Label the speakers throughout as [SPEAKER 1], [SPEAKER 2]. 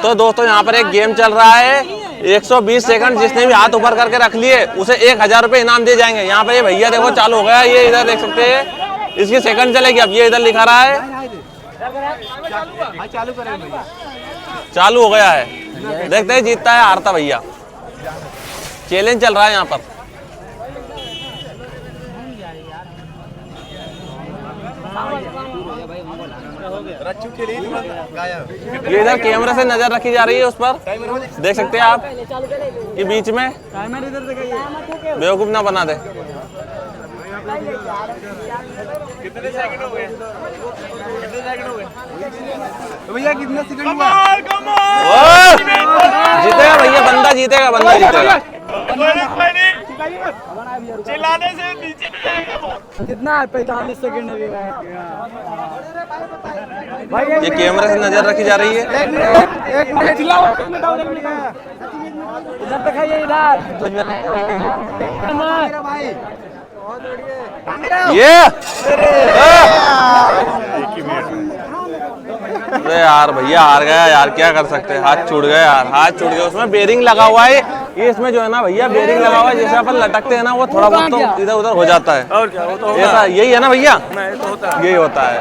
[SPEAKER 1] तो दोस्तों यहाँ पर एक गेम चल रहा है, 120 सेकंड जिसने भी हाथ ऊपर करके रख लिए उसे 1000 रुपये इनाम दिए जाएंगे। यहाँ पे ये भैया देखो चालू हो गया, ये इधर देख सकते हैं, इसकी सेकंड चलेगी। अब ये इधर लिखा रहा है चालू हो गया है, देखते हैं जीतता है हारता भैया। चैलेंज चल रहा है यहाँ पर। ये इधर कैमरे से नजर रखी जा रही है उस पर, देख सकते हैं आप कि बीच में बेवकूफ ना बना दे।
[SPEAKER 2] कितने सेकंड हो गए?
[SPEAKER 3] भैया कितने सेकंड हुआ?
[SPEAKER 1] जीतेगा भैया, बंदा जीतेगा, बंदा जीतेगा।
[SPEAKER 2] चिल्लाने से नीचे नहीं जाएगा वो।
[SPEAKER 3] कितना है? 45 सेकंड।
[SPEAKER 1] ये कैमरे से नजर रखी जा रही है।
[SPEAKER 3] एक मिनट चिल्लाओ, इधर दिखाइए, इधर।
[SPEAKER 1] ये अरे यार भैया हार गया यार, क्या कर सकते हैं, हाथ छूट गया यार, हाथ छूट गया। उसमें बेरिंग लगा हुआ है, ये इसमें जो है ना भैया बेरिंग लगा हुआ है, जैसे अपन लटकते हैं ना वो थोड़ा बहुत तो इधर उधर हो जाता है।
[SPEAKER 2] और क्या, वो तो
[SPEAKER 1] ऐसा यही है ना भैया, यही होता है।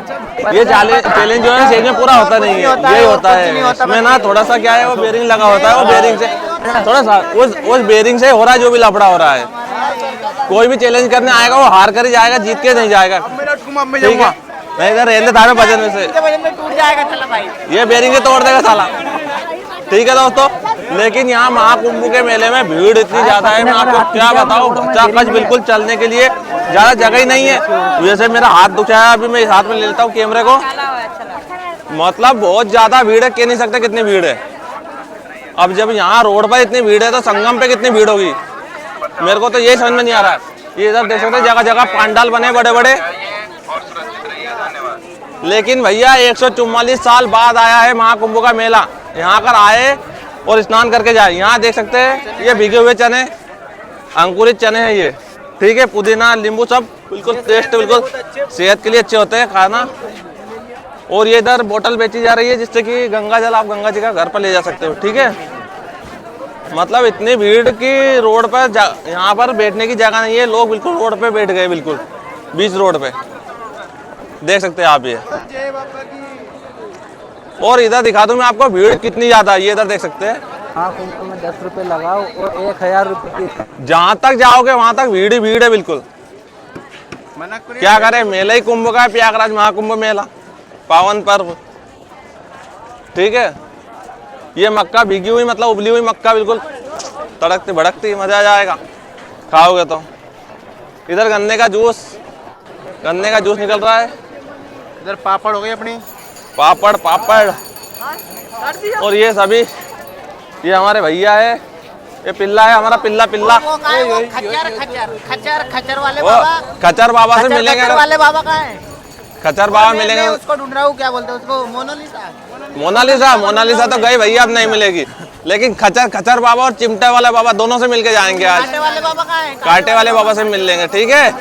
[SPEAKER 1] ये चैलेंज जो है सही में पूरा होता नहीं है, यही होता है। इसमें ना थोड़ा सा क्या है, वो बेरिंग लगा होता है, वो बेरिंग से थोड़ा सा उस बेरिंग से हो रहा है जो भी लफड़ा हो रहा है। कोई भी चैलेंज करने आएगा वो हार कर ही जाएगा, जीत के नहीं जाएगा। ठीक है, मैं इधर रहने था वजन में से
[SPEAKER 4] टूट जाएगा। चला भाई,
[SPEAKER 1] ये बेरिंग के तोड़ देगा साला। ठीक है दोस्तों, लेकिन यहाँ महाकुंभ के मेले में भीड़ इतनी ज्यादा है, मैं आपको क्या बताऊँ, खचाखच बिल्कुल चलने के लिए ज्यादा जगह ही नहीं है। जैसे मेरा हाथ दुखा है, अभी मैं इस हाथ में ले लेता हूँ कैमरे को, मतलब बहुत ज्यादा भीड़ है, कह नहीं सकते कितनी भीड़ है। अब जब यहाँ रोड पर इतनी भीड़ है तो संगम पे कितनी भीड़ होगी, मेरे को तो यही समझ में नहीं आ रहा है। ये इधर देख सकते हैं जगह जगह पंडाल बने बड़े बड़े, लेकिन भैया 144 साल बाद आया है महाकुंभ का मेला। यहाँ कर आए और स्नान करके जाए। यहाँ देख सकते हैं ये भीगे हुए चने, अंकुरित चने हैं ये, ठीक है, पुदीना नींबू सब बिल्कुल टेस्ट, बिल्कुल सेहत के लिए अच्छे होते हैं खाना। और ये इधर बोतल बेची जा रही है जिससे कि गंगा जल आप गंगा जी का घर पर ले जा सकते हो। ठीक है, मतलब इतनी भीड़ की रोड पर यहाँ पर बैठने की जगह नहीं है, लोग बिल्कुल रोड पे बैठ गए, बिल्कुल बीच रोड पे, देख सकते हैं आप ये। और इधर दिखा दूं मैं आपको भीड़ कितनी ज्यादा है, ये इधर देख सकते हैं।
[SPEAKER 3] हाँ, कुंभ में 10 रुपए लगाओ और 1000 रुपए की।
[SPEAKER 1] जहाँ तक जाओगे वहां तक भीड़ ही भीड़ है बिल्कुल। क्या करे, मेला ही कुंभ का है, प्रयागराज महाकुंभ मेला, पावन पर्व। ठीक है, ये मक्का भीगी हुई मतलब उबली हुई मक्का बिल्कुल तड़कती भड़कती, मजा आ जाएगा खाओगे तो। इधर गन्ने का जूस निकल रहा है।
[SPEAKER 4] इधर पापड़ हो गई अपनी,
[SPEAKER 1] पापड़ और ये सभी, ये हमारे भैया है, ये पिल्ला है हमारा, पिल्ला
[SPEAKER 4] खच्चर वाले
[SPEAKER 1] वो
[SPEAKER 4] बाबा,
[SPEAKER 1] खच्चर बाबा से मिलेंगे,
[SPEAKER 4] वाले बाबा का है,
[SPEAKER 1] खच्चर बाबा मिलेंगे।
[SPEAKER 4] उसको ढूंढ रहा हूँ, क्या बोलते हैं उसको,
[SPEAKER 1] मोनालिसा तो गई भैया, अब नहीं मिलेगी। लेकिन खच्चर बाबा और चिमटे वाले बाबा दोनों से मिलके जाएंगे आज।
[SPEAKER 4] कांटे वाले बाबा का है,
[SPEAKER 1] कांटे वाले बाबा से मिल लेंगे। ठीक है,